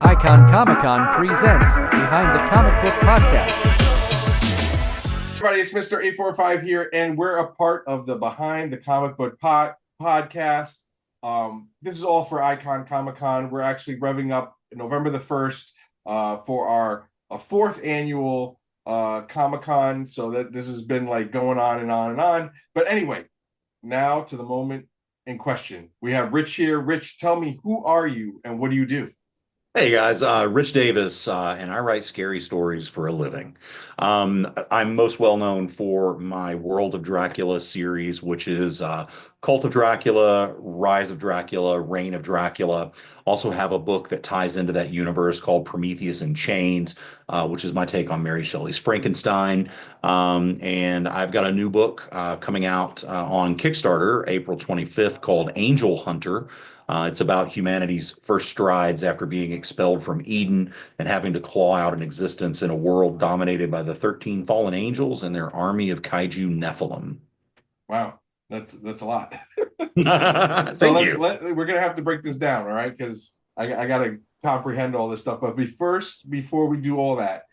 Icon Comic Con presents Behind the Comic Book Podcast. Everybody, it's Mr. 845 here, and we're a part of the Behind the Comic Book podcast. This is all for Icon Comic Con. We're actually revving up November the 1st for our fourth annual Comic Con. So that this has been like going on and on and on. But anyway, now to the moment in question. We have Rich here. Rich, tell me, who are you and what do you do? Hey guys, Rich Davis, and I write scary stories for a living. I'm most well known for my World of Dracula series, which is Cult of Dracula, Rise of Dracula, Reign of Dracula. Also have a book that ties into that universe called Prometheus in Chains, which is my take on Mary Shelley's Frankenstein. And I've got a new book coming out on Kickstarter April 25th called Angel Hunter. It's about humanity's first strides after being expelled from Eden and having to claw out an existence in a world dominated by the 13 fallen angels and their army of kaiju Nephilim. Wow, that's a lot. Thank you. We're gonna have to break this down, all right? Because I gotta comprehend all this stuff. But before we do all that,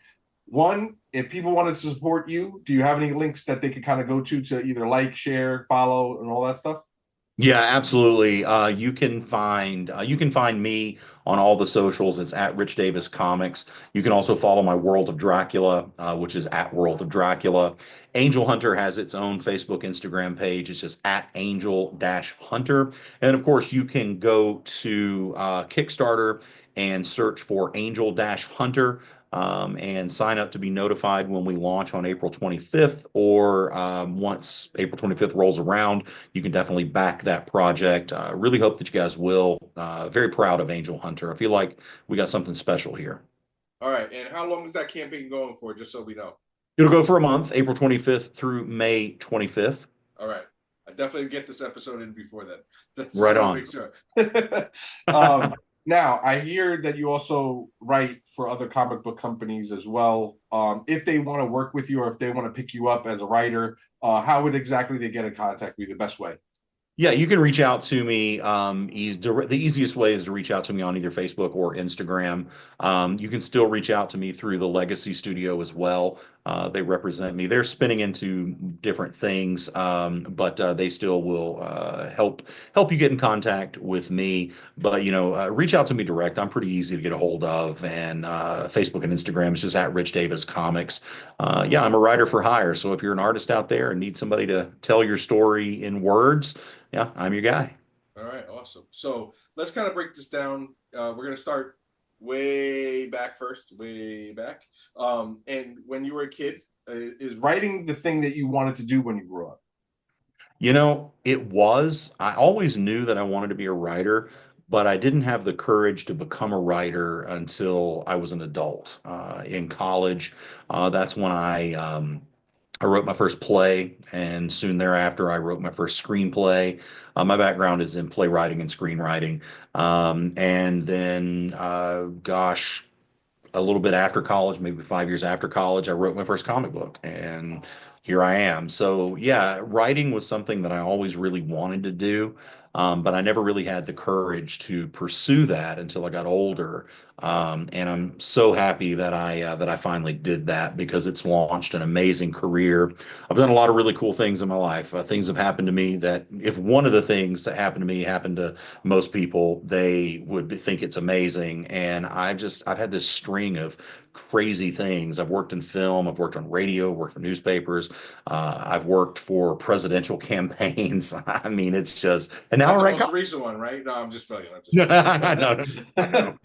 one, if people wanted to support you, do you have any links that they could kind of go to either like, share, follow, and all that stuff? Yeah, absolutely. You can find me on all the socials. It's at Rich Davis Comics. You can also follow my World of Dracula, which is at World of Dracula. Angel Hunter has its own Facebook, Instagram page. It's just at Angel-Hunter. And of course, you can go to Kickstarter and search for Angel-Hunter. And sign up to be notified when we launch on April 25th, or once April 25th rolls around, you can definitely back that project. Really hope that you guys will. Very proud of Angel Hunter. I feel like we got something special here. All right, and how long is that campaign going for, just so we know? It'll go for a month, April 25th through May 25th. All right. I definitely get this episode in before then. Just Right to on. make sure. Now, I hear that you also write for other comic book companies as well. If they want to work with you or if they want to pick you up as a writer, how would exactly they get in contact with you the best way? Yeah, you can reach out to me. The easiest way is to reach out to me on either Facebook or Instagram. You can still reach out to me through the Legacy Studio as well. They represent me. They're spinning into different things, but they still will help you get in contact with me. But reach out to me direct. I'm pretty easy to get a hold of, and Facebook and Instagram is just at Rich Davis Comics. Yeah, I'm a writer for hire. So if you're an artist out there and need somebody to tell your story in words, yeah, I'm your guy. All right, awesome. So let's kind of break this down. We're going to start way back first, way back. And when you were a kid, is writing the thing that you wanted to do when you grew up? It was. I always knew that I wanted to be a writer, but I didn't have the courage to become a writer until I was an adult. In college, that's when I wrote my first play, and soon thereafter, I wrote my first screenplay. My background is in playwriting and screenwriting. And then, a little bit after college, maybe 5 years after college, I wrote my first comic book, and here I am. So, yeah, writing was something that I always really wanted to do, but I never really had the courage to pursue that until I got older. And I'm so happy that I finally did that, because it's launched an amazing career. I've done a lot of really cool things in my life. Things have happened to me that, if one of the things that happened to me happened to most people, they would think it's amazing. And I've had this string of crazy things. I've worked in film, I've worked on radio, worked for newspapers, I've worked for presidential campaigns. I mean, it's just, and now Not I the write. most recent one, right? No, I'm just playing. No, no, no.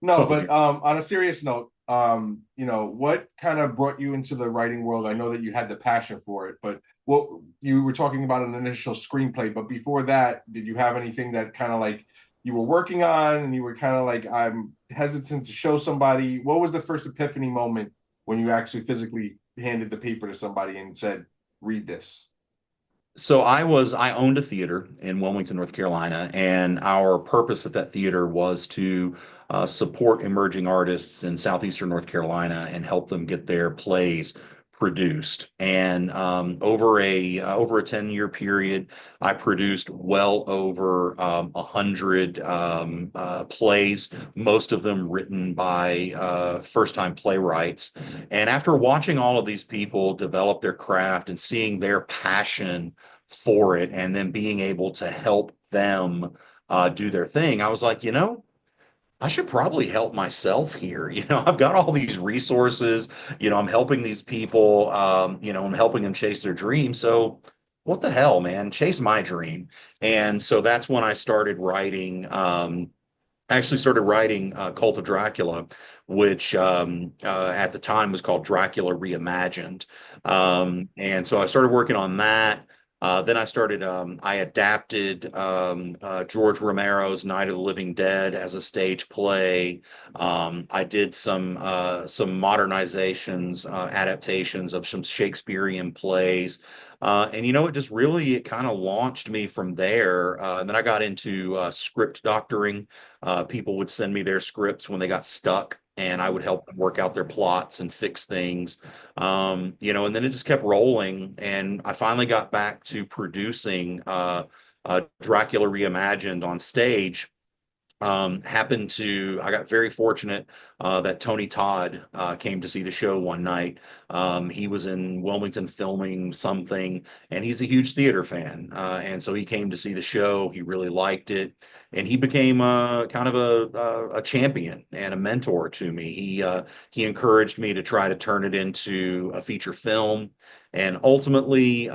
No, but on a serious note, what kind of brought you into the writing world? I know that you had the passion for it, but what you were talking about an initial screenplay, but before that, did you have anything that kind of like you were working on and you were kind of like, I'm hesitant to show somebody? What was the first epiphany moment when you actually physically handed the paper to somebody and said, read this? So I owned a theater in Wilmington, North Carolina, and our purpose at that theater was to support emerging artists in southeastern North Carolina and help them get their plays produced. And over a 10-year period, I produced well over 100 plays, most of them written by first-time playwrights. And after watching all of these people develop their craft and seeing their passion for it, and then being able to help them do their thing, I was like, I should probably help myself here. I've got all these resources, I'm helping these people, I'm helping them chase their dreams. So what the hell, man? Chase my dream. And so that's when I actually started writing Cult of Dracula, which at the time was called Dracula Reimagined. And so I started working on that. Then I adapted George Romero's Night of the Living Dead as a stage play. I did some modernizations, adaptations of some Shakespearean plays. And it kind of launched me from there. And then I got into script doctoring. People would send me their scripts when they got stuck, and I would help them work out their plots and fix things. And then it just kept rolling. And I finally got back to producing Dracula Reimagined on stage. I got very fortunate that Tony Todd came to see the show one night. He was in Wilmington filming something, and he's a huge theater fan. And so he came to see the show. He really liked it, and he became kind of a champion and a mentor to me. He encouraged me to try to turn it into a feature film. And ultimately,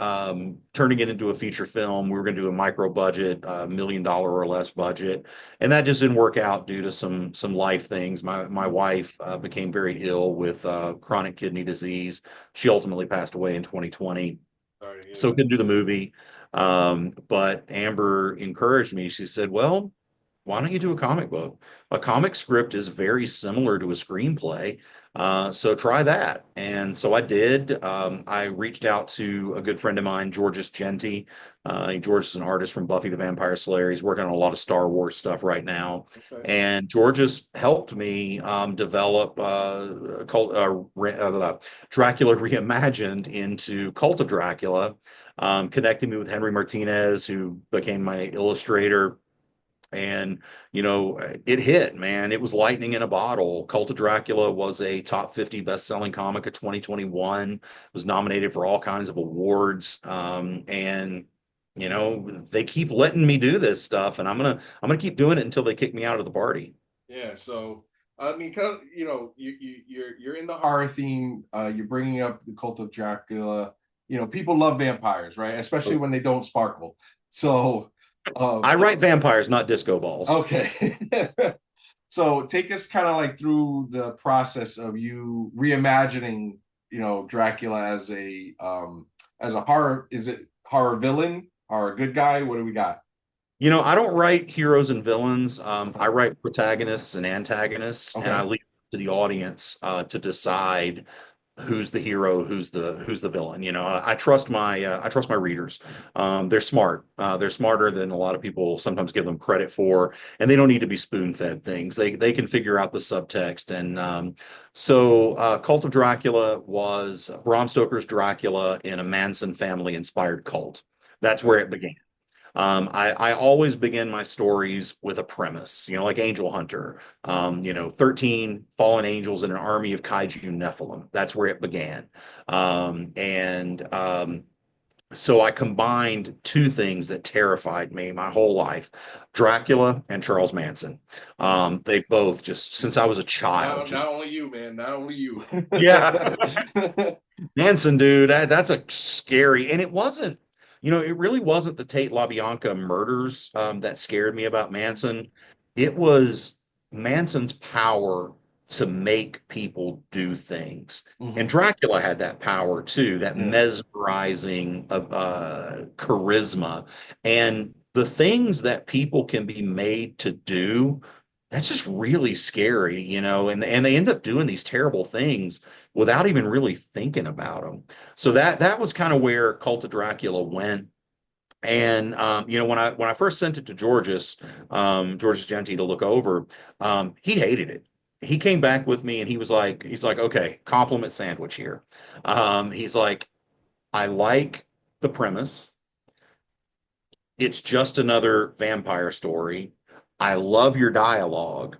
turning it into a feature film, we were going to do a micro budget, $1 million or less budget, and that just didn't work out due to some life things. My wife became very ill with chronic kidney disease. She ultimately passed away in 2020, Sorry to hear so that. couldn't do the movie. But Amber encouraged me. She said, "Well, why don't you do a comic book? A comic script is very similar to a screenplay. So try that." And so I did. I reached out to a good friend of mine, Georges Genti. George is an artist from Buffy the Vampire Slayer. He's working on a lot of Star Wars stuff right now. Okay. And Georges helped me develop Dracula Reimagined into Cult of Dracula, connecting me with Henry Martinez, who became my illustrator. And it hit, man. It was lightning in a bottle. Cult of Dracula was a top 50 best-selling comic of 2021. Was nominated for all kinds of awards. And they keep letting me do this stuff, and I'm gonna keep doing it until they kick me out of the party. Yeah. So I mean, kind of, you're in the horror theme. You're bringing up the Cult of Dracula. People love vampires, right? Especially when they don't sparkle. So. I write vampires, not disco balls. Okay. So take us kind of like through the process of you reimagining, Dracula as a horror. Is it horror villain or a good guy? What do we got? I don't write heroes and villains. I write protagonists and antagonists, and I Okay. leave it to the audience to decide who's the hero, who's the villain. I trust my readers. They're smart. They're smarter than a lot of people sometimes give them credit for, and they don't need to be spoon-fed things. They can figure out the subtext. And Cult of Dracula was Bram Stoker's Dracula in a Manson family inspired cult. That's where it began. I always begin my stories with a premise, like Angel Hunter, 13 fallen angels in an army of kaiju Nephilim. That's where it began. So I combined two things that terrified me my whole life, Dracula and Charles Manson. They both just, since I was a child, Not just, only you, man. Not only you. yeah. Manson, dude, that's a scary, and it wasn't, it really wasn't the Tate LaBianca murders that scared me about Manson. It was Manson's power to make people do things. And Mhm. Dracula had that power too, that Yeah. mesmerizing charisma. And the things that people can be made to do, that's just really scary, and they end up doing these terrible things without even really thinking about them. So that was kind of where Cult of Dracula went. And when I first sent it to Georges Genti to look over, he hated it. he came back with me and he's like, okay, compliment sandwich here. He's like, I like the premise. It's just another vampire story. I love your dialogue,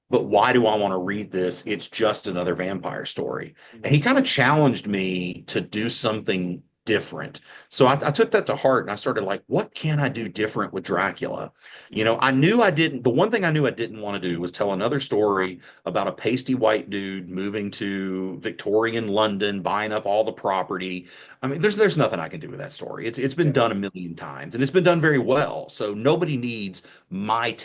but why do I want to read this? It's just another vampire story. And he kind of challenged me to do something different. So I took that to heart and I started like, what can I do different with Dracula? You know, I knew I didn't, the one thing I knew I didn't want to do was tell another story about a pasty white dude moving to Victorian London, buying up all the property. I mean, there's nothing I can do with that story. It's been Yeah. done a million times and it's been done very well. So nobody needs another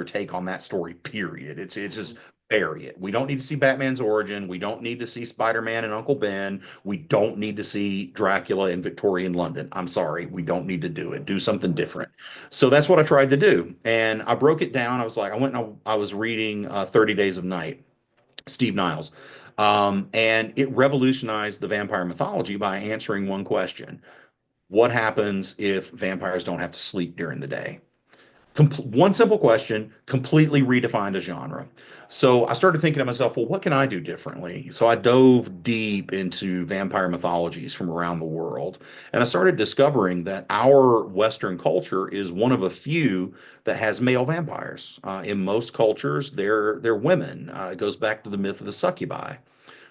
take on that story, period. It's just bury it. We don't need to see Batman's origin. We don't need to see Spider-Man and Uncle Ben. We don't need to see Dracula in Victorian London. I'm sorry, we don't need to do it. Do something different. So that's what I tried to do. And I broke it down. I was like, I went and I was reading 30 Days of Night, Steve Niles. And it revolutionized the vampire mythology by answering one question. What happens if vampires don't have to sleep during the day? One simple question completely redefined a genre. So I started thinking to myself, well, what can I do differently? So I dove deep into vampire mythologies from around the world. And I started discovering that our Western culture is one of a few that has male vampires. In most cultures, they're women. It goes back to the myth of the succubi.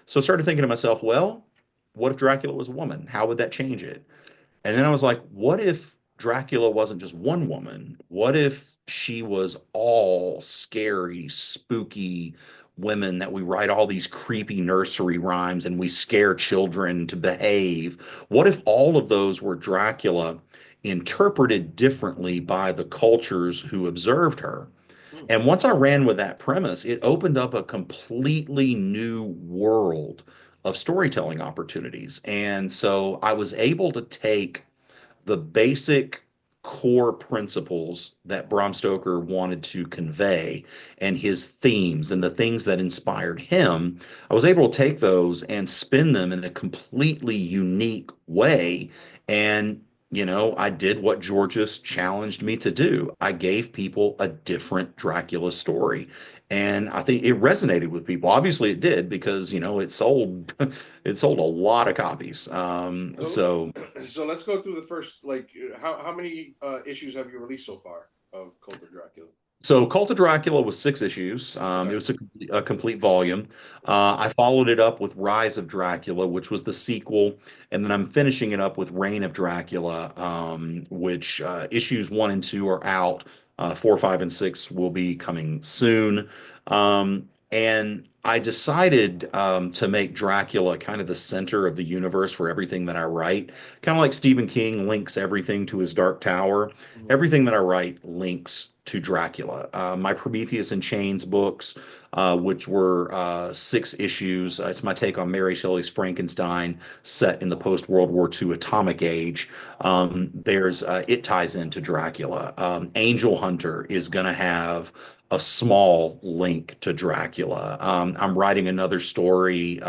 So I started thinking to myself, well, what if Dracula was a woman? How would that change it? And then I was like, what if Dracula wasn't just one woman? What if she was all scary, spooky women that we write all these creepy nursery rhymes and we scare children to behave? What if all of those were Dracula interpreted differently by the cultures who observed her? Hmm. And once I ran with that premise, it opened up a completely new world of storytelling opportunities. And so I was able to take the basic core principles that Bram Stoker wanted to convey and his themes and the things that inspired him, I was able to take those and spin them in a completely unique way. And, you know, I did what Georges challenged me to do. I gave people a different Dracula story. And I think it resonated with people. Obviously, it did because, you know, it sold it sold a lot of copies. So, so let's go through the first, like, how many issues have you released so far of Cult of Dracula? So Cult of Dracula was 6 issues. It Okay. was a complete volume. I followed it up with Rise of Dracula, which was the sequel, and then I'm finishing it up with Reign of Dracula, which issues 1 and 2 are out. 4, 5, and 6 will be coming soon. And I decided to make Dracula kind of the center of the universe for everything that I write. Kind of like Stephen King links everything to his Dark Tower. Mhm. Everything that I write links to Dracula. My Prometheus and Chains books, which were 6 issues. It's my take on Mary Shelley's Frankenstein set in the post-World War II atomic age. It ties into Dracula. Angel Hunter is going to have a small link to Dracula. I'm writing another story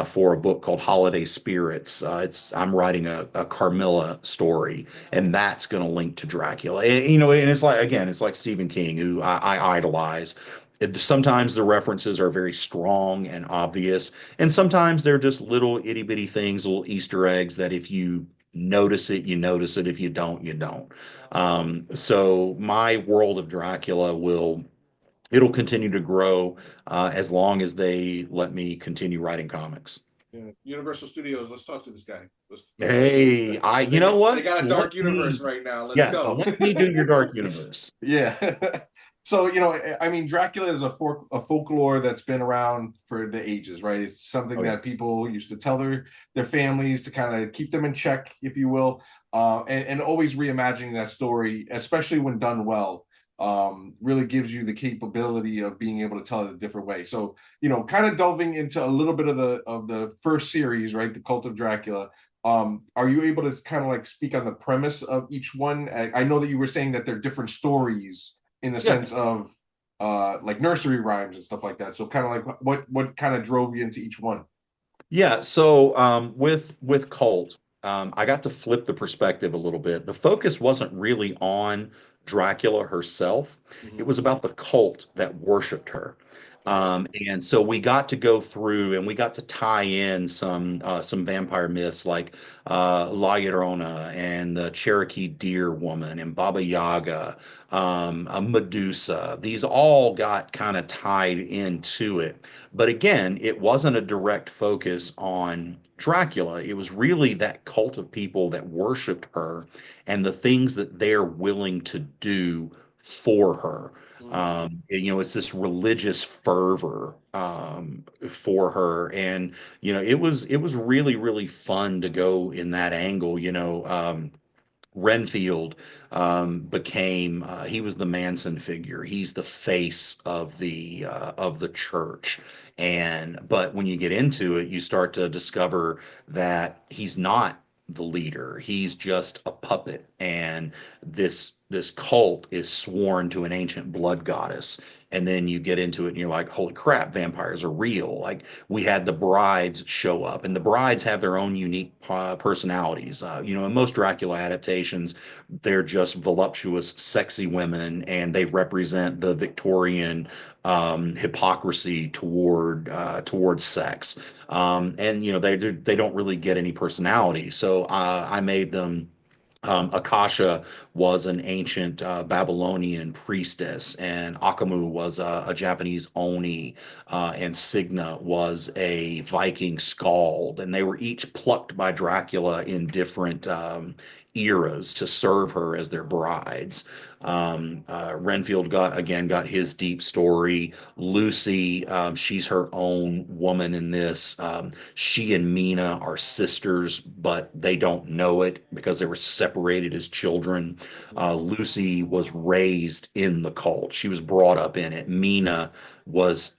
for a book called Holiday Spirits. I'm writing a Carmilla story, and that's going to link to Dracula. And, you know, and it's like again, it's like Stephen King, who I idolize. Sometimes the references are very strong and obvious, and sometimes they're just little itty bitty things, little Easter eggs that if you notice it, you notice it. If you don't, you don't. So my world of Dracula it'll continue to grow as long as they let me continue writing comics. Yeah. Universal Studios. Let's talk to this guy. Hey, you know They what? got a dark universe right now. Let's Yeah, go. let me do your Dark Universe. Yeah. So, you know, I mean, Dracula is a folklore that's been around for the ages, right? It's something Oh yeah. that people used to tell their families to kind of keep them in check, if you will, and always reimagining that story, especially when done well, really gives you the capability of being able to tell it a different way. So, you know, kind of delving into a little bit of the first series, right? The Cult of Dracula. Are you able to kind of like speak on the premise of each one? I know that you were saying that they're different stories in the Yeah. sense of like nursery rhymes and stuff like that. So kind of like what kind of drove you into each one? Yeah, so with Cult, I got to flip the perspective a little bit. The focus wasn't really on Dracula herself. It Hmm. was about the cult that worshiped her. Okay. And so we got to go through and we got to tie in some vampire myths like La Llorona and the Cherokee Deer Woman and Baba Yaga, a Medusa. These all got kind of tied into it. But again, it wasn't a direct focus on Dracula. It was really that cult of people that worshiped her and the things that they're willing to do for her. Mm. It's this religious fervor for her, and it was really really fun to go in that angle. Renfield became he was the Manson figure. He's the face of the church. And but when you get into it, you start to discover that he's not the leader. He's just a puppet. And this cult is sworn to an ancient blood goddess. And then you get into it and you're like, holy crap, vampires are real. Like we had the brides show up, and the brides have their own unique personalities. In most Dracula adaptations, they're just voluptuous, sexy women, and they represent the Victorian hypocrisy towards sex. And they don't really get any personality. So I made them. Akasha was an ancient Babylonian priestess, and Akamu was a Japanese Oni, and Signa was a Viking skald, and they were each plucked by Dracula in different eras to serve her as their brides. Renfield got his deep story. Lucy, she's her own woman in this. She and Mina are sisters, but they don't know it because they were separated as children. Lucy was raised in the cult. She was brought up in it. Mina was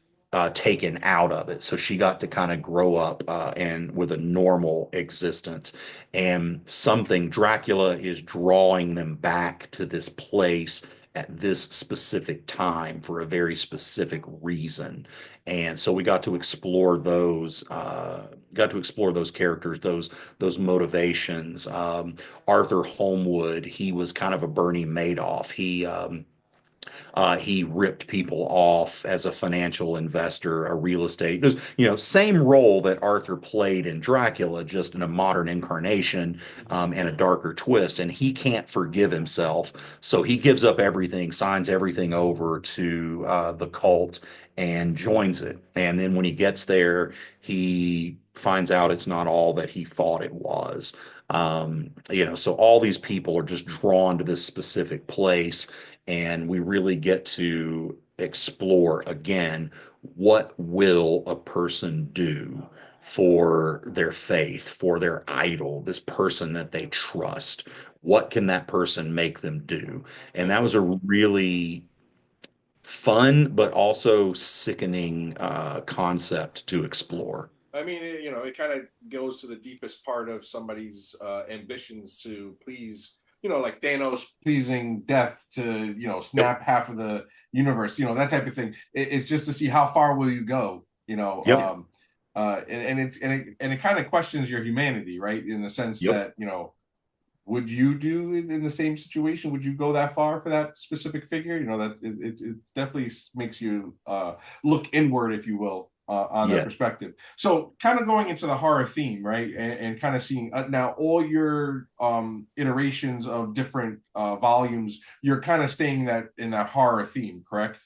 taken out of it, so she got to kind of grow up and with a normal existence. And something Dracula is drawing them back to this place at this specific time for a very specific reason. And so we got to explore those characters, those motivations. Arthur Holmwood, he was kind of a Bernie Madoff. He ripped people off as a financial investor, a real estate. Just, same role that Arthur played in Dracula, just in a modern incarnation, and a darker twist. And he can't forgive himself, so he gives up everything, signs everything over to the cult, and joins it. And then when he gets there, he finds out it's not all that he thought it was. So all these people are just drawn to this specific place, and we really get to explore again, what will a person do for their faith, for their idol, this person that they trust? What can that person make them do? And that was a really fun but also sickening concept to explore. I mean, it kind of goes to the deepest part of somebody's ambitions to please, like Thanos pleasing death to, Yep. snap half of the universe, that type of thing. It's just to see how far will you go, Yep. and it kind of questions your humanity, right? In the sense Yep. that, would you do it in the same situation? Would you go that far for that specific figure? That it definitely makes you look inward, if you will, on that Yeah. perspective. So, kind of going into the horror theme, right, and kind of seeing now all your iterations of different volumes, you're kind of staying that in that horror theme, correct?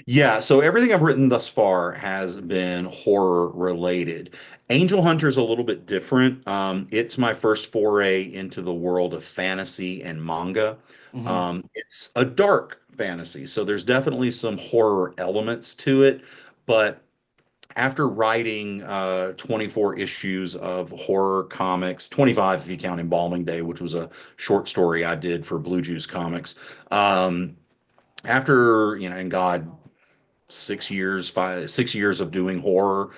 Yeah, so everything I've written thus far has been horror related. Angel Hunter's a little bit different. It's my first foray into the world of fantasy and manga. Mm-hmm. It's a dark fantasy, so there's definitely some horror elements to it. But after writing 24 issues of horror comics, 25 if you count Embalming Day, which was a short story I did for Blue Juice Comics, after, and God, 6 years of doing horror,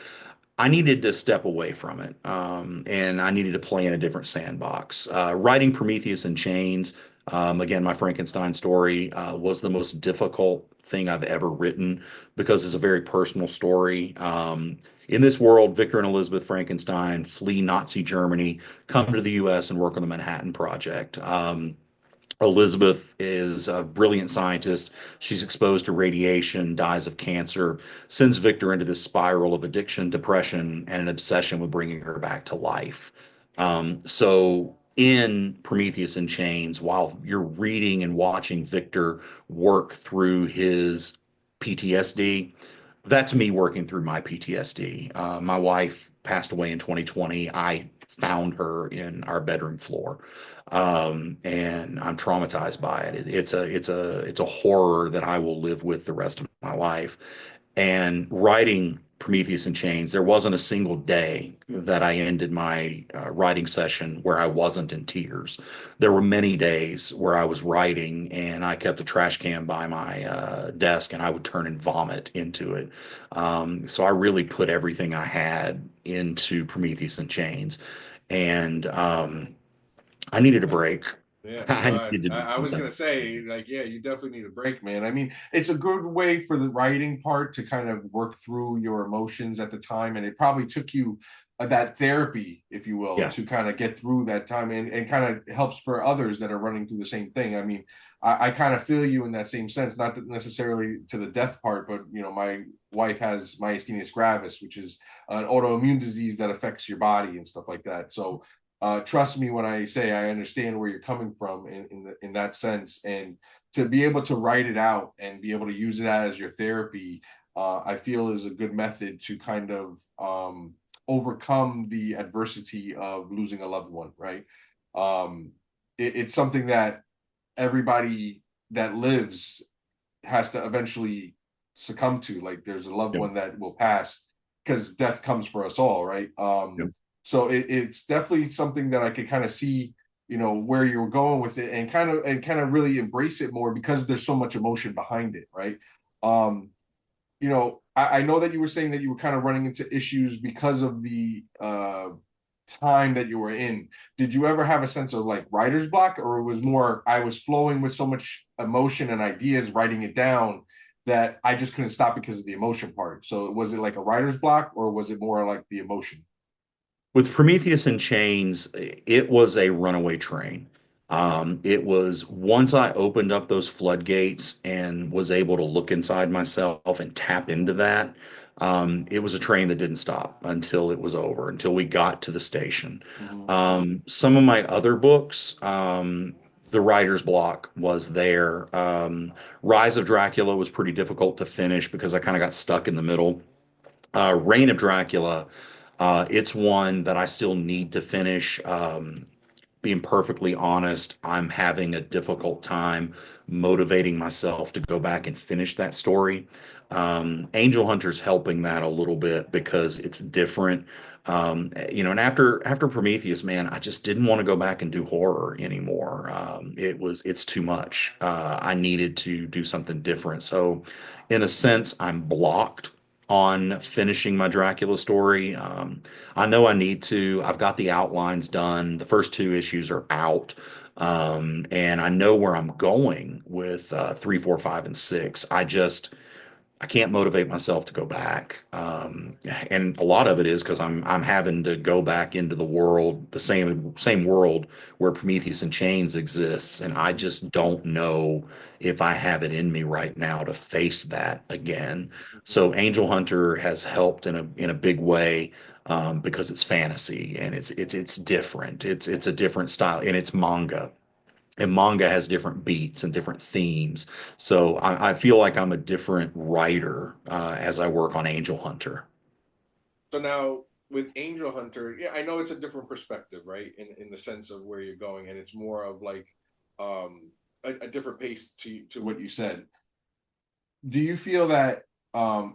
I needed to step away from it, and I needed to play in a different sandbox. Writing Prometheus and Chains, again, my Frankenstein story, was the most difficult thing I've ever written because it's a very personal story. In this world, Victor and Elizabeth Frankenstein flee Nazi Germany, come to the U.S., and work on the Manhattan Project. Elizabeth is a brilliant scientist. She's exposed to radiation, dies of cancer, sends Victor into this spiral of addiction, depression, and an obsession with bringing her back to life. So, in Prometheus and Chains, while you're reading and watching Victor work through his PTSD, that's me working through my PTSD. My wife passed away in 2020. I found her in our bedroom floor, and I'm traumatized by it. It's a horror that I will live with the rest of my life. And writing Prometheus and Chains, there wasn't a single day that I ended my writing session where I wasn't in tears. There were many days where I was writing and I kept a trash can by my desk and I would turn and vomit into it. So I really put everything I had into Prometheus and Chains. And I needed a break. Yeah, no, I I, needed to I do I was something. gonna say, like, yeah, you definitely need a break, man. I mean, it's a good way for the writing part to kind of work through your emotions at the time, and it probably took you that therapy, if you will, Yeah. to kind of get through that time, and kind of helps for others that are running through the same thing. I mean, I kind of feel you in that same sense, not that necessarily to the death part, but my wife has myasthenia gravis, which is an autoimmune disease that affects your body and stuff like that. So trust me when I say I understand where you're coming from in that sense, and to be able to write it out and be able to use it as your therapy, I feel is a good method to kind of overcome the adversity of losing a loved one. Right? It's something that everybody that lives has to eventually succumb to. Like there's a loved Yep. one that will pass because death comes for us all, right? Yep. So it's definitely something that I could kind of see, where you're going with it, and kind of really embrace it more because there's so much emotion behind it, right? Um, I know that you were saying that you were kind of running into issues because of the time that you were in. Did you ever have a sense of like writer's block, or it was more I was flowing with so much emotion and ideas, writing it down that I just couldn't stop because of the emotion part? So was it like a writer's block, or was it more like the emotion? With Prometheus and Chains, it was a runaway train. It was once I opened up those floodgates and was able to look inside myself and tap into that, it was a train that didn't stop until it was over, until we got to the station. Mm-hmm. Some of my other books, the writer's block was there. Rise of Dracula was pretty difficult to finish because I kind of got stuck in the middle. Reign of Dracula, it's one that I still need to finish. Being perfectly honest, I'm having a difficult time motivating myself to go back and finish that story. Angel Hunter's helping that a little bit because it's different. And after Prometheus, man, I just didn't want to go back and do horror anymore. It's too much. I needed to do something different. So, in a sense, I'm blocked on finishing my Dracula story. I know I need to. I've got the outlines done. The first two issues are out. And I know where I'm going with 3, 4, 5, and 6. I can't motivate myself to go back. And a lot of it is because I'm having to go back into the world, the same world where Prometheus and Chains exists, and I Mm-hmm. just don't know if I have it in me right now to face that again. Mm-hmm. So Angel Hunter has helped in a big way. Because it's fantasy and it's different. It's a different style and it's manga, and manga has different beats and different themes. So I feel like I'm a different writer as I work on Angel Hunter. So now with Angel Hunter, yeah, I know it's a different perspective, right? In the sense of where you're going, and it's more of like a different pace to what you said. Do you feel that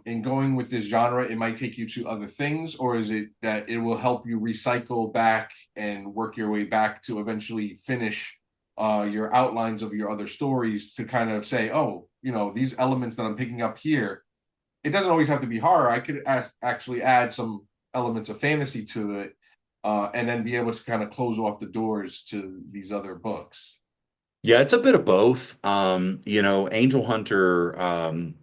in going with this genre, it might take you to other things, or is it that it will help you recycle back and work your way back to eventually finish your outlines of your other stories to kind of say, oh, these elements that I'm picking up here, it doesn't always have to be horror. I could actually add some elements of fantasy to it, and then be able to kind of close off the doors to these other books. Yeah, it's a bit of both. Angel Hunter,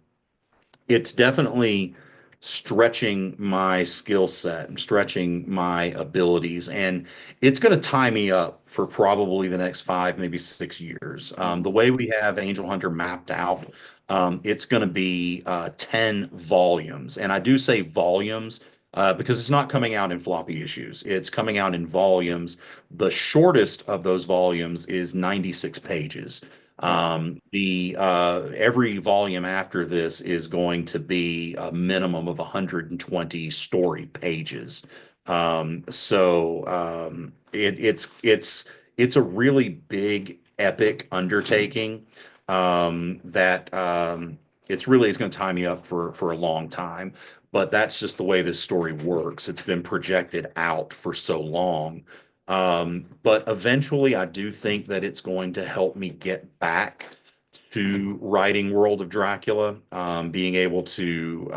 it's definitely stretching my skill set and stretching my abilities. And it's going to tie me up for probably the next 5, maybe 6 years. The Mhm. way we have Angel Hunter mapped out, it's going to be 10 volumes. And I do say volumes because it's not coming out in floppy issues. It's coming out in volumes. The shortest of those volumes is 96 pages. Wow. The Every volume after this is going to be a minimum of 120 story pages. It's a really big epic undertaking that it's going to tie me up for a long time. But that's just the way this story works. It's been projected out for so long. But eventually, I do think that it's going to help me get back to writing World of Dracula, being able to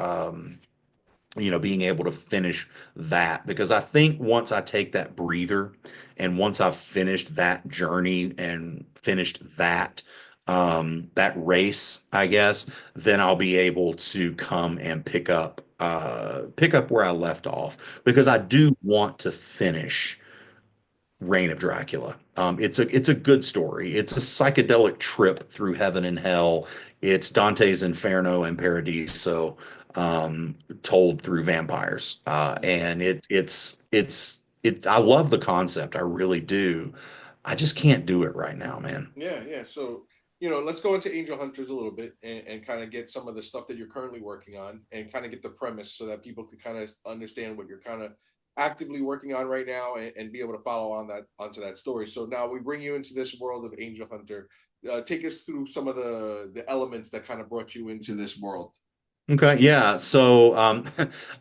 finish that because I think once I take that breather and once I've finished that journey and finished that race, I guess, then I'll be able to come and pick up where I left off because I do want to finish Reign of Dracula. It's a good story. It's a psychedelic trip through heaven and hell. It's Dante's Inferno and Paradiso told through vampires, and it's. I love the concept. I really do. I just can't do it right now, man. Yeah, yeah. So, let's go into Angel Hunters a little bit and kind of get some of the stuff that you're currently working on and kind of get the premise so that people could kind of understand what you're kind of actively working on right now and be able to follow on that onto that story. So now we bring you into this world of Angel Hunter. Take us through some of the elements that kind of brought you into this world. Okay, yeah. So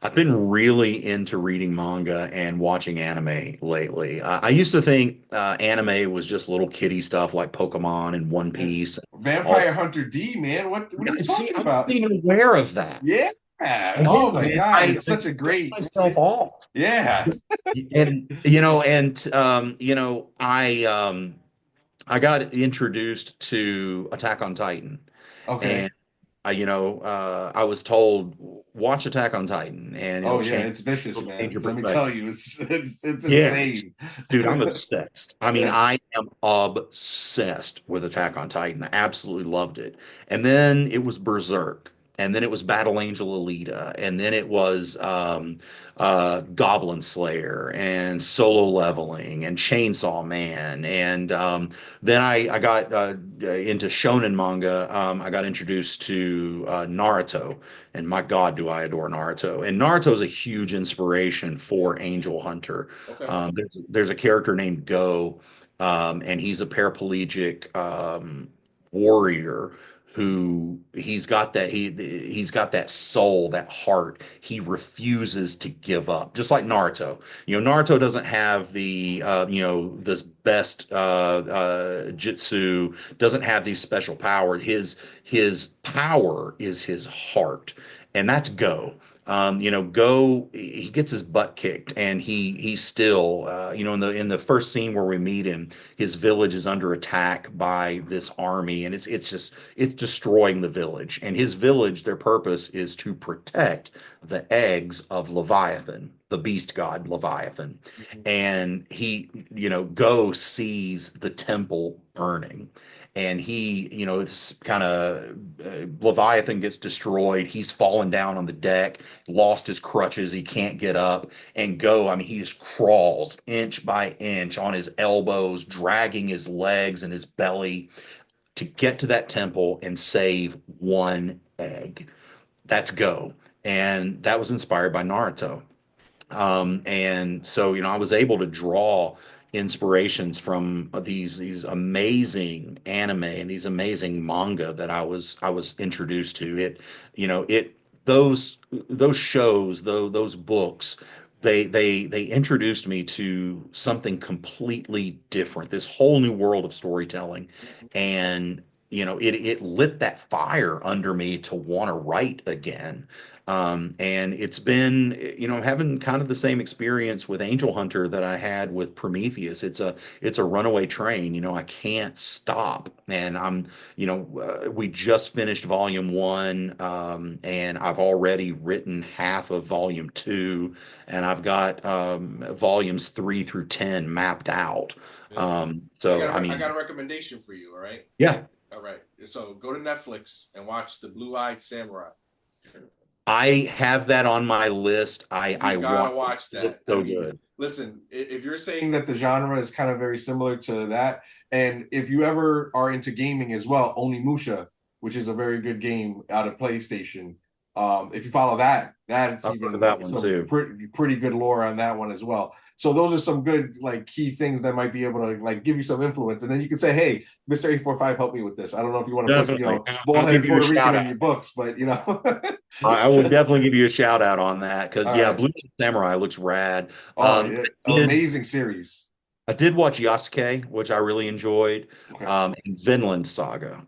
I've been really into reading manga and watching anime lately. I used to think anime was just little kiddie stuff like Pokemon and One Yeah. Piece. All Vampire Hunter D, man. What are you See, talking I wasn't about? even aware of that. Yeah. Yeah, Oh my man, God, it's I such a took great myself off. yeah. And I got introduced to Attack on Titan, Okay. and I was told watch Attack on Titan, and Oh yeah, it's vicious, it'll change man. your Let me tell perspective. you, it's Yeah, insane. dude, I'm obsessed. I mean, Yeah. I am obsessed with Attack on Titan. I absolutely loved it. And then it was Berserk. And then it was Battle Angel Alita. And then it was Goblin Slayer and Solo Leveling and Chainsaw Man. And then I got into shonen manga. I got introduced to Naruto. And my God, do I adore Naruto. And Naruto is a huge inspiration for Angel Hunter. Okay. There's a character named Go, and he's a paraplegic warrior who he's got that soul, that heart. He refuses to give up, just like Naruto. Naruto doesn't have this best jutsu, doesn't have these special powers. His power is his heart, and that's Go. Go, he gets his butt kicked, and he's still, in the first scene where we meet him, his village is under attack by this army, and it's destroying the village. And his village, their purpose is to protect the eggs of Leviathan, the beast god Leviathan. Mhm. And Go sees the temple burning, and it's kind of Leviathan gets destroyed. He's fallen down on the deck, lost his crutches. He can't get up and go. I mean, he just crawls inch by inch on his elbows, dragging his legs and his belly to get to that temple and save one egg. That's Go. And that was inspired by Naruto. And so, I was able to draw inspirations from these amazing anime and these amazing manga that I was introduced to. Those shows, those books, they introduced me to something completely different, this whole new world of storytelling. And it lit that fire under me to want to write again. And it's been, I'm having kind of the same experience with Angel Hunter that I had with Prometheus. It's a runaway train. I can't stop. And we just finished volume one, and I've already written half of volume two, and I've got volumes 3 through 10 mapped out. Yeah. So I I got mean, a recommendation for you. All right. yeah, All right. So go to Netflix and watch The Blue-Eyed Samurai. I have that on my list. I You gotta want watch it looks that. I so mean, good. listen, if you're saying that the genre is kind of very similar to that, and if you ever are into gaming as well, Onimusha, which is a very good game out of PlayStation. If you follow that, that's I've heard of even that one some too. pretty good lore on that one as well. So those are some good like key things that might be able to like give you some influence, and then you can say, "Hey, Mr. 845, help me with this." I don't know if you want to put Definitely. I'll give bald-headed you a Puerto Rican shout in out. your books, but I will definitely give you a shout out on that because All yeah, right. Blue Samurai looks rad. Oh I yeah, did amazing series. I did watch Yasuke, which I really enjoyed, Okay. and Vinland Saga.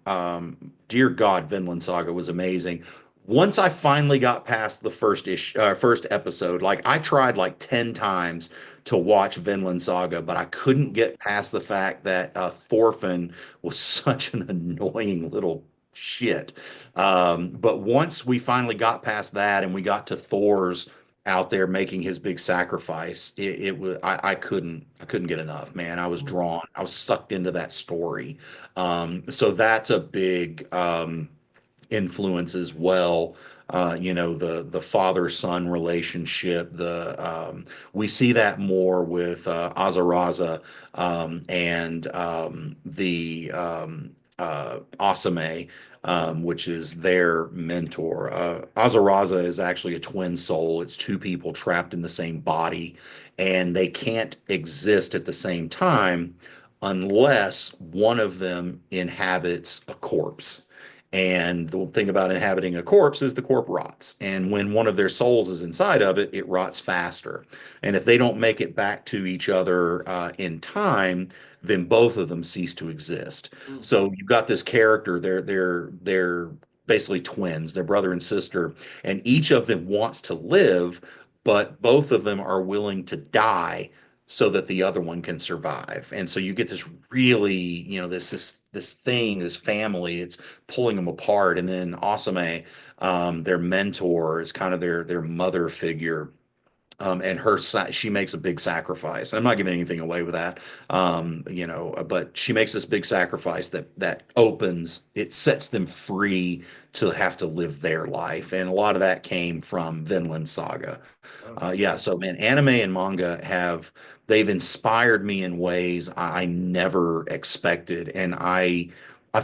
Dear God, Vinland Saga was amazing. Once I finally got past the first episode, like I tried like 10 times to watch Vinland Saga, but I couldn't get past the fact that Thorfinn was such an annoying little shit. But once we finally got past that and we got to Thor's out there making his big sacrifice, it was I couldn't get enough, man. I was drawn, I was sucked into that story. So that's a big influence as well. The father son relationship. The We see that more with Azaraza and the Asame, which is their mentor. Azaraza is actually a twin soul. It's two people trapped in the same body, and they can't exist at the same time unless one of them inhabits a corpse. And the thing about inhabiting a corpse is the corpse rots. And when one of their souls is inside of it, it rots faster. And if they don't make it back to each other in time, then both of them cease to exist. Mm. So you've got this character, they're basically twins, they're brother and sister, and each of them wants to live, but both of them are willing to die so that the other one can survive. And so you get this really, this thing, this family, it's pulling them apart. And then Asame, their mentor, is kind of their mother figure. And she makes a big sacrifice. I'm not giving anything away with that, but she makes this big sacrifice that opens, it sets them free to have to live their life, and a lot of that came from Vinland Saga. Oh, Yeah, so man, anime and manga they've inspired me in ways I never expected, and I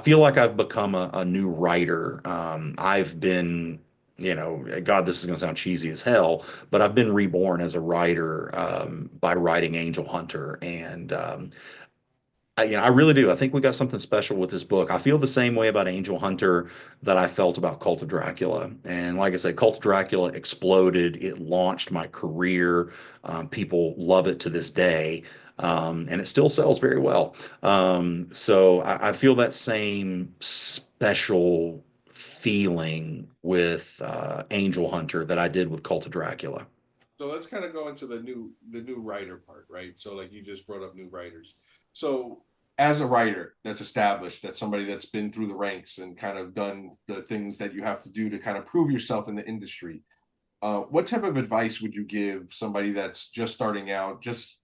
feel like I've become a new writer. I've been, God, this is going to sound cheesy as hell, but I've been reborn as a writer by writing Angel Hunter, and I really do. I think we got something special with this book. I feel the same way about Angel Hunter that I felt about Cult of Dracula. And like I said, Cult of Dracula exploded. It launched my career. People love it to this day. And it still sells very well. So I feel that same special feeling with Angel Hunter that I did with Cult of Dracula. so let's kind of go into the new writer part, right? So like you just brought up new writers. So as a writer that's established, that's somebody that's been through the ranks and kind of done the things that you have to do to kind of prove yourself in the industry, what type of advice would you give somebody that's just starting out, just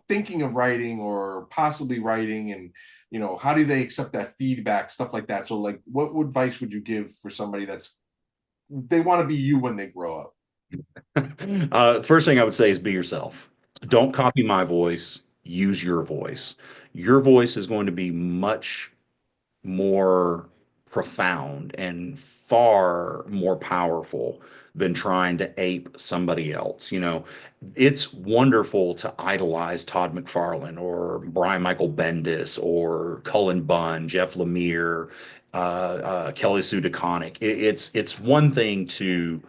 thinking of writing or possibly writing, and how do they accept that feedback, stuff like that? So like, what advice would you give for somebody that's they want to be you when they grow up? First thing I would say is be yourself. Don't copy my voice. Use your voice. Your voice is going to be much more profound and far more powerful than trying to ape somebody else. It's wonderful to idolize Todd McFarlane or Brian Michael Bendis or Cullen Bunn, Jeff Lemire, Kelly Sue DeConnick. It's one thing to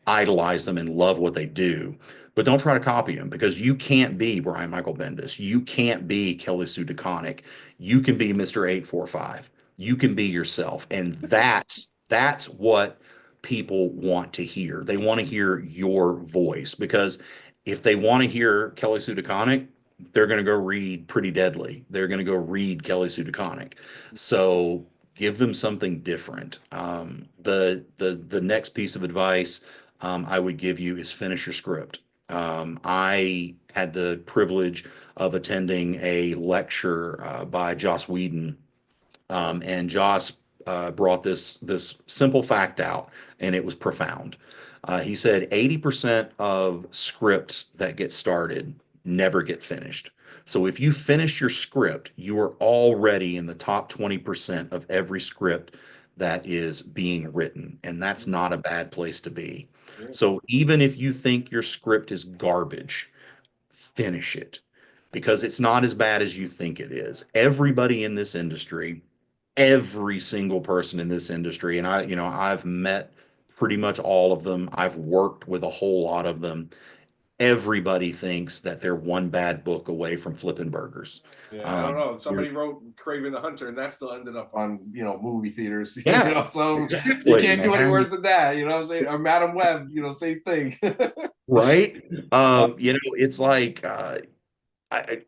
idolize them and love what they do. But don't try to copy them because you can't be Brian Michael Bendis. You can't be Kelly Sue DeConnick. You can be Mr. 845. You can be yourself. And that's what people want to hear. They want to hear your voice because if they want to hear Kelly Sue DeConnick, they're going to go read Pretty Deadly. They're going to go read Kelly Sue DeConnick. So give them something different. The next piece of advice I would give you is finish your script. I had the privilege of attending a lecture by Joss Whedon, and Joss brought this simple fact out, and it was profound. He said 80% of scripts that get started never get finished. So if you finish your script, you are already in the top 20% of every script that is being written, and that's not a bad place to be. Yeah. So even if you think your script is garbage, finish it because it's not as bad as you think it is. Everybody in this industry, every single person in this industry, and I've met pretty much all of them. I've worked with a whole lot of them. Everybody thinks that they're one bad book away from flipping burgers. Yeah, I don't know. You're, Somebody wrote Craven the Hunter, and that still ended up on movie theaters. yeah, So you exactly, can't do any man. worse than that. You know what I'm saying? Or Madam Web, same thing. Right? It's like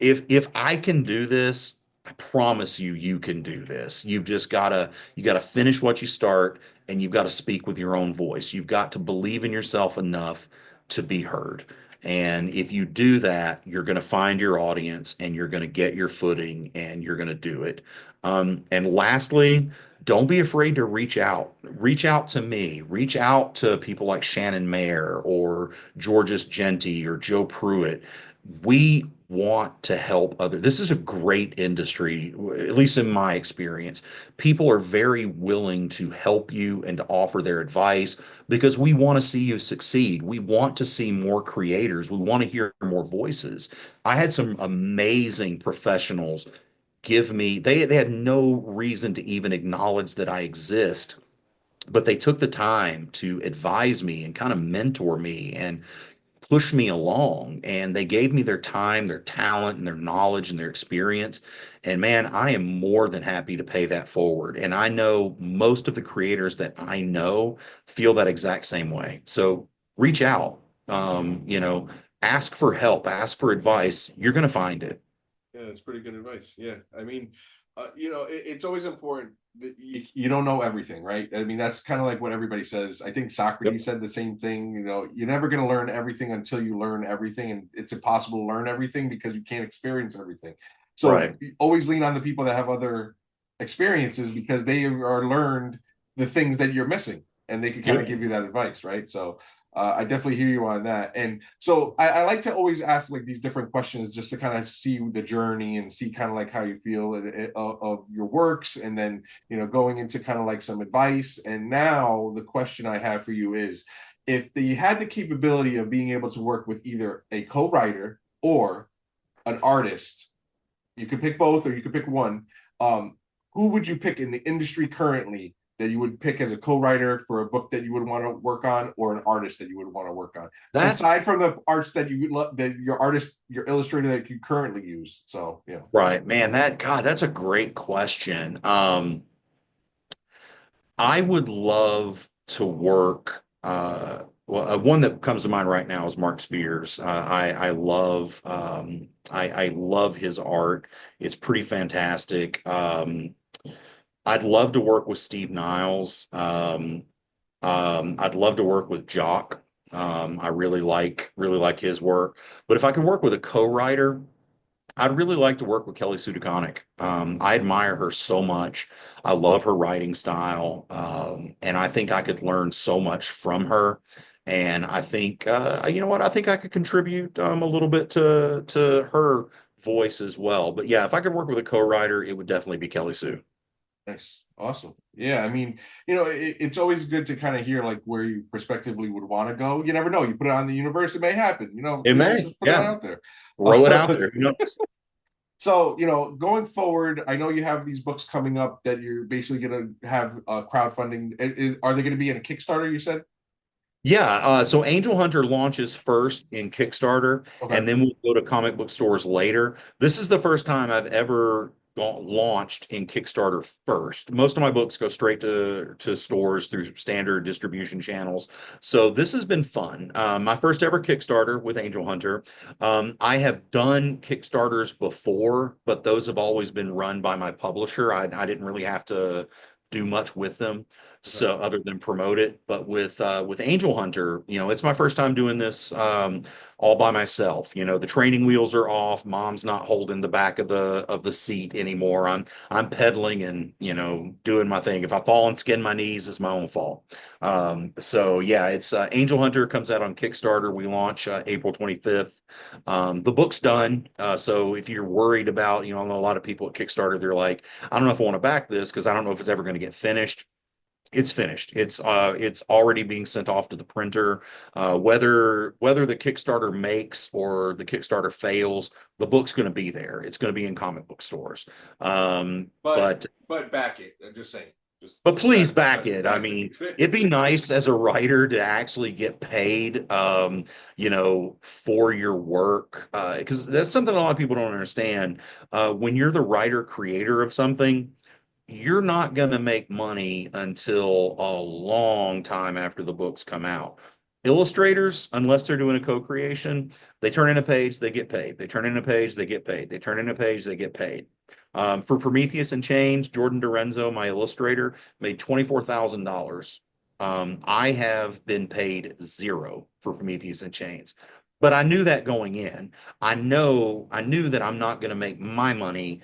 if I can do this, I promise you, you can do this. You gotta finish what you start, and you've got to speak with your own voice. You've got to believe in yourself enough to be heard. And if you do that, you're going to find your audience, and you're going to get your footing, and you're going to do it. And lastly, don't be afraid to reach out. Reach out to me. Reach out to people like Shannon Mayer or Georges Genty or Joe Pruitt. We want to help other. This is a great industry, at least in my experience. People are very willing to help you and to offer their advice because we want to see you succeed. We want to see more creators. We want to hear more voices. I had some amazing professionals give me, they had no reason to even acknowledge that I exist, but they took the time to advise me and kind of mentor me and push me along, and they gave me their time, their talent, and their knowledge and their experience. And man, I am more than happy to pay that forward. And I know most of the creators that I know feel that exact same way. So reach out, ask for help, ask for advice. You're going to find it. Yeah, that's pretty good advice. Yeah, I mean, it's always important that you don't know everything, right? I mean, that's kind of like what everybody says. I think Socrates said the same thing. You're never going to learn everything until you learn everything, and it's impossible to learn everything because you can't experience everything. So Right. always lean on the people that have other experiences because they are learned the things that you're missing, and they can kind of give you that advice, right? So I definitely hear you on that. And so I like to always ask like these different questions just to kind of see the journey and see kind of like how you feel of your works, and then going into kind of like some advice. And now the question I have for you is, if you had the capability of being able to work with either a co-writer or an artist, you could pick both or you could pick one. Who would you pick in the industry currently that you would pick as a co-writer for a book that you would want to work on, or an artist that you would want to work on, That's aside from the arts that you love, that your illustrator that you currently use? So yeah. right, man. That's a great question. I would love to work. One that comes to mind right now is Mark Spears. I love his art. It's pretty fantastic. I'd love to work with Steve Niles. I'd love to work with Jock. I really like his work. But if I could work with a co-writer, I'd really like to work with Kelly Sue DeConnick. I admire her so much. I love her writing style, and I think I could learn so much from her. And I think, you know what? I think I could contribute a little bit to her voice as well. But yeah, if I could work with a co-writer, it would definitely be Kelly Sue. Nice. Awesome. Yeah, I mean, it's always good to kind of hear like where you prospectively would want to go. You never know. You put it on the universe, it may happen. It may, Just put it yeah, out there. throw it out there. So, going forward, I know you have these books coming up that you're basically going to have crowdfunding. Are they going to be in a Kickstarter, you said? Yeah, so Angel Hunter launches first in Kickstarter, Okay. and then we'll go to comic book stores later. This is the first time I've ever launched in Kickstarter first. Most of my books go straight to stores through standard distribution channels. So this has been fun. My first ever Kickstarter with Angel Hunter. I have done Kickstarters before, but those have always been run by my publisher. I didn't really have to do much with them, so other than promote it. But with Angel Hunter, it's my first time doing this all by myself. The training wheels are off. Mom's not holding the back of the seat anymore. I'm pedaling and doing my thing. If I fall and skin my knees, it's my own fault. So yeah, it's Angel Hunter comes out on Kickstarter. We launch April 25th. The book's done. So if you're worried about, I know a lot of people at Kickstarter, they're like, I don't know if I want to back this because I don't know if it's ever going to get finished. It's finished. It's already being sent off to the printer. Whether the Kickstarter makes or the Kickstarter fails, the book's going to be there. It's going to be in comic book stores. But back it. I'm just saying. But please back it. I mean, it'd be nice as a writer to actually get paid, for your work, because that's something a lot of people don't understand. When you're the writer creator of something, you're not going to make money until a long time after the books come out. Illustrators, unless they're doing a co-creation, they turn in a page, they get paid. They turn in a page, they get paid. They turn in a page, they get paid. For Prometheus and Chains, Jordan Dorenzo, my illustrator, made $24,000. I have been paid zero for Prometheus and Chains, but I knew that going in. I knew that I'm not going to make my money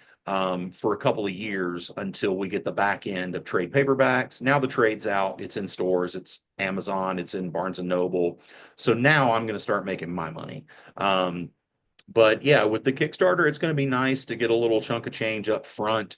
for a couple of years until we get the back end of trade paperbacks. Now the trade's out, it's in stores, it's Amazon, it's in Barnes and Noble. So now I'm going to start making my money. But yeah, with the Kickstarter, it's going to be nice to get a little chunk of change up front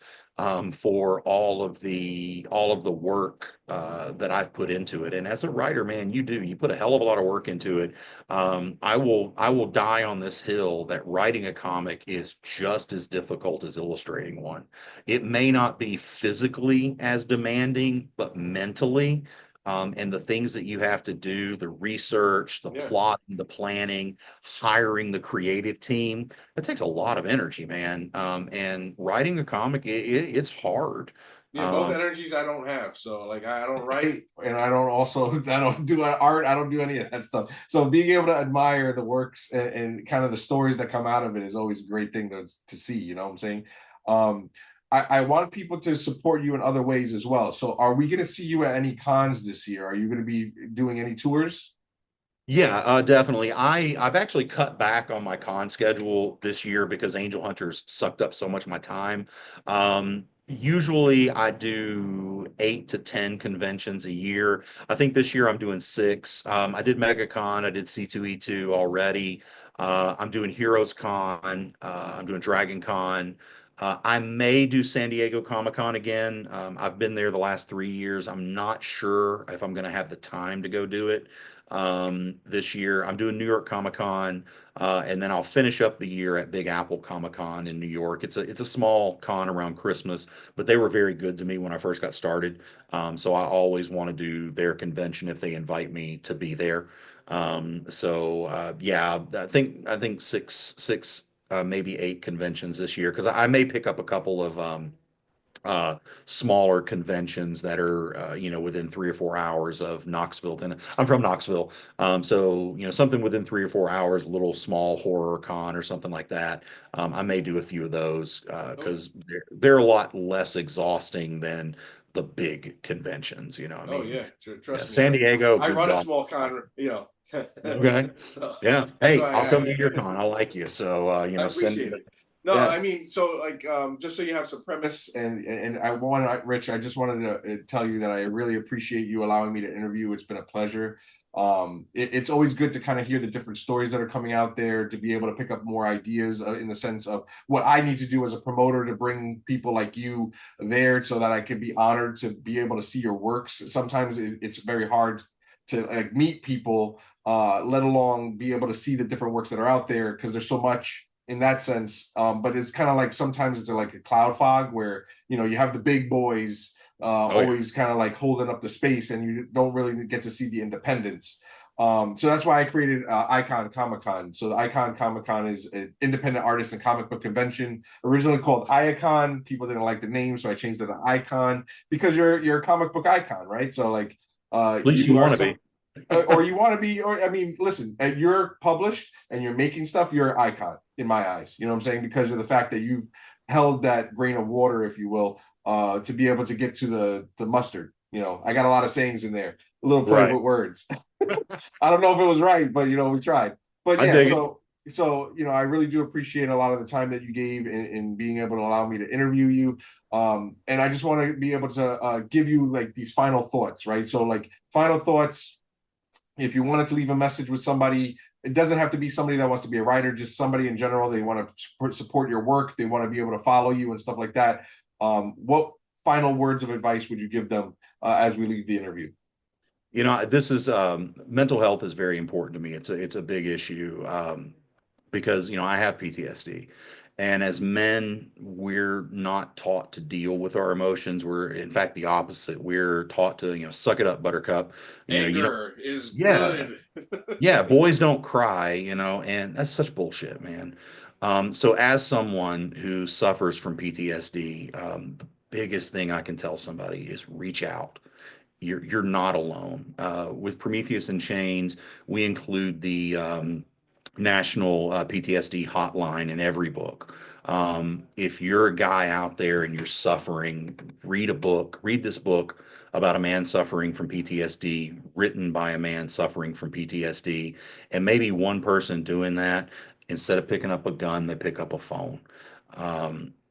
for all of the work that I've put into it. And as a writer, man, you put a hell of a lot of work into it. I will die on this hill that writing a comic is just as difficult as illustrating one. It may not be physically as demanding, but mentally. And the things that you have to do, the research, the plotting, the planning, hiring the creative team, it takes a lot of energy, man. And writing a comic, it's hard. Yeah, both energies I don't have. So like I don't write and I don't do art. I don't do any of that stuff. So being able to admire the works and kind of the stories that come out of it is always a great thing to see, you know what I'm saying? I want people to support you in other ways as well. So are we going to see you at any cons this year? Are you going to be doing any tours? Yeah, definitely. I've actually cut back on my con schedule this year because Angel Hunters sucked up so much of my time. Usually I do 8 to 10 conventions a year. I think this year I'm doing 6. I did MegaCon, I did C2E2 already. I'm doing Heroes Con, I'm doing Dragon Con. I may do San Diego Comic Con again. I've been there the last 3 years. I'm not sure if I'm going to have the time to go do it this year. I'm doing New York Comic Con, and then I'll finish up the year at Big Apple Comic Con in New York. It's a small con around Christmas, but they were very good to me when I first got started. So I always want to do their convention if they invite me to be there. Yeah, I think six maybe 8 conventions this year because I may pick up a couple of smaller conventions that are within 3 or 4 hours of Knoxville. And I'm from Knoxville, so something within 3 or 4 hours, a little small horror con or something like that. I may do a few of those because they're a lot less exhausting than the big conventions. I mean, Yeah, trust me. San Diego. I run a small con, Okay. So Yeah. Hey, I'll come to asked. your con. I like you. So I appreciate it. No, Yeah. I mean, so like, just so you have some premise, and Rich, I just wanted to tell you that I really appreciate you allowing me to interview. It's been a pleasure. It's always good to kind of hear the different stories that are coming out there, to be able to pick up more ideas in the sense of what I need to do as a promoter to bring people like you there, so that I can be honored to be able to see your works. Sometimes it's very hard to like meet people, let alone be able to see the different works that are out there, because there's so much in that sense. But it's kind of like sometimes it's like a cloud fog where you have the big boys always kind of like holding up the space, and you don't really get to see the independents. So that's why I created Icon Comic Con. So the Icon Comic Con is an independent artist and comic book convention, originally called Iacon. People didn't like the name, so I changed it to Icon because you're a comic book icon, right? So like You you are want to some, be. or you want to be, or I mean, listen, you're published and you're making stuff, you're an icon in my eyes. You know what I'm saying? Because of the fact that you've held that grain of water, if you will, to be able to get to the mustard. You know, I got a lot of sayings in there, a little play Right. with words. I don't know if it was right, but we tried. But I yeah, dig it. so I really do appreciate a lot of the time that you gave in being able to allow me to interview you. And I just want to be able to give you like these final thoughts, right? So like final thoughts, if you wanted to leave a message with somebody, it doesn't have to be somebody that wants to be a writer, just somebody in general. They want to support your work. They want to be able to follow you and stuff like that. What final words of advice would you give them as we leave the interview? This is mental health is very important to me. It's a big issue because I have PTSD, and as men, we're not taught to deal with our emotions. We're in fact the opposite. We're taught to suck it up, Buttercup. You know, Anger is yeah, good. yeah. Boys don't cry, and that's such bullshit, man. So as someone who suffers from PTSD, the biggest thing I can tell somebody is reach out. You're not alone. With Prometheus and Chains, we include the national PTSD hotline in every book. If you're a guy out there and you're suffering, read this book about a man suffering from PTSD, written by a man suffering from PTSD, and maybe one person doing that, instead of picking up a gun, they pick up a phone.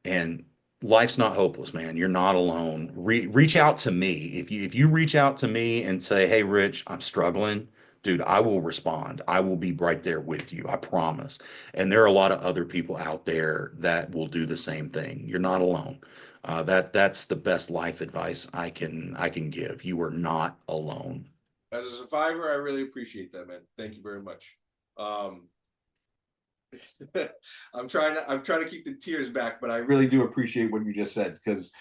And life's not hopeless, man. You're not alone. Reach out to me. If you reach out to me and say, "Hey, Rich, I'm struggling," dude, I will respond. I will be right there with you. I promise. And there are a lot of other people out there that will do the same thing. You're not alone. That's the best life advice I can give. You are not alone. As a survivor, I really appreciate that, man. Thank you very much. Um, I'm trying to keep the tears back, but I really do appreciate what you just said because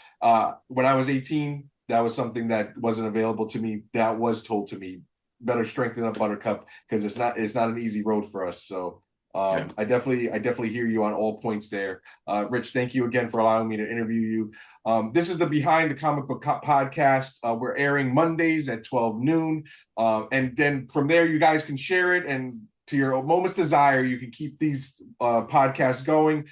when I was 18, that was something that wasn't available to me. That was told to me, better strengthen up Buttercup because it's not an easy road for us. So Yeah. I definitely hear you on all points there. Rich, thank you again for allowing me to interview you. This is the Behind the Comic Book podcast. We're airing Mondays at 12 noon. And then from there, you guys can share it and to your moment's desire, you can keep these podcasts going.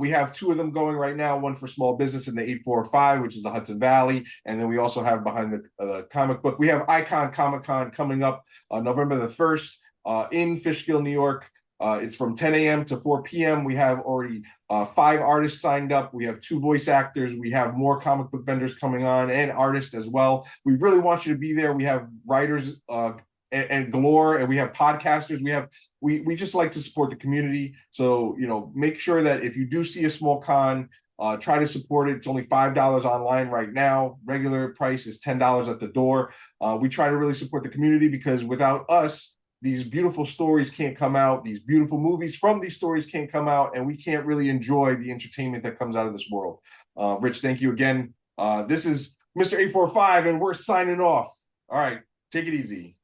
We have two of them going right now, one for small business in the 845, which is the Hudson Valley. And then we also have Behind the Comic Book. We have Icon Comic Con coming up November the 1st in Fishkill, New York. It's from 10 a.m. to 4 p.m. We have already 5 artists signed up. We have 2 voice actors. We have more comic book vendors coming on and artists as well. We really want you to be there. We have writers and galore, and we have podcasters. We just like to support the community. So make sure that if you do see a small con, try to support it. It's only $5 online right now. Regular price is $10 at the door. We try to really support the community because without us, these beautiful stories can't come out. These beautiful movies from these stories can't come out, and we can't really enjoy the entertainment that comes out of this world. Rich, thank you again. This is Mr. 845, and we're signing off. All right, take it easy.